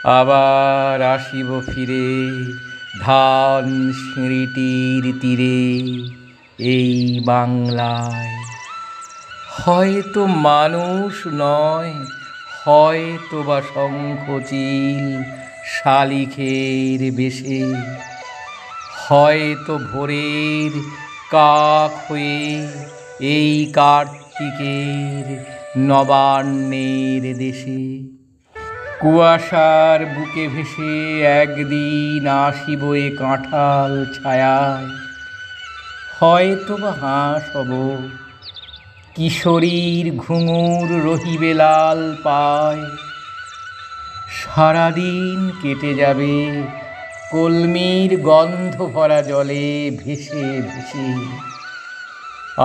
আবার আসিব ফিরে ধান সিঁড়িটির তীরে এই বাংলায়। হয়তো মানুষ নয়, হয়তো বা শঙ্খচিল শালিখের বেশে, হয়তো ভোরের কাক হয়ে এই কার্তিকের নবান্নের দেশে। কুয়াশার বুকে ভেসে একদিন আসিব এ কাঁঠাল ছায়ায়। হয়তো বা হাঁস হব, কিশোরীর ঘুঙুর রহিবে লাল পায়। সারাদিন কেটে যাবে কলমির গন্ধ ভরা জলে ভেসে ভেসে।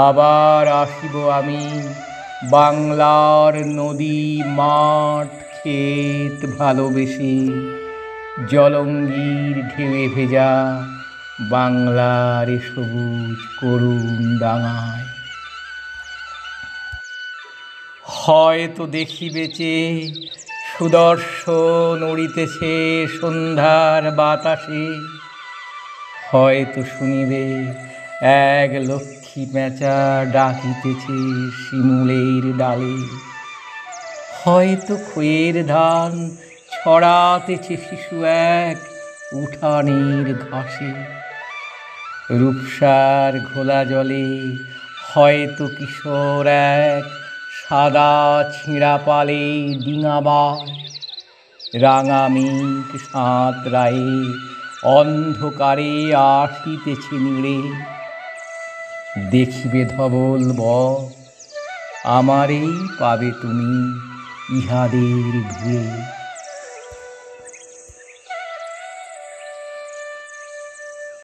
আবার আসিব আমি বাংলার নদী মাঠ ক্ষেত ভালোবেসে, জলঙ্গির ঢেউয়ে ভেজা বাংলার সবুজ করুণ ডাঙায়। হয়তো দেখিবে চেয়ে সুদর্শন উড়িতেছে সন্ধ্যার বাতাসে, হয়তো শুনিবে এক লক্ষ্মী পেঁচা ডাকিতেছে শিমুলের ডালে, হয়তো খইয়ের ধান ছড়াতেছে শিশু এক উঠানের ঘাসে। রূপসার ঘোলা জলে হয়তো কিশোর এক সাদা ছিঁড়া পালে ডিঙাবায়। রাঙা মেঘ সাঁতরায়ে অন্ধকারে আসিতেছে নীড়ে, দেখিবে ধবল বক আমারেই পাবে তুমি ইহাদের ভিড়ে।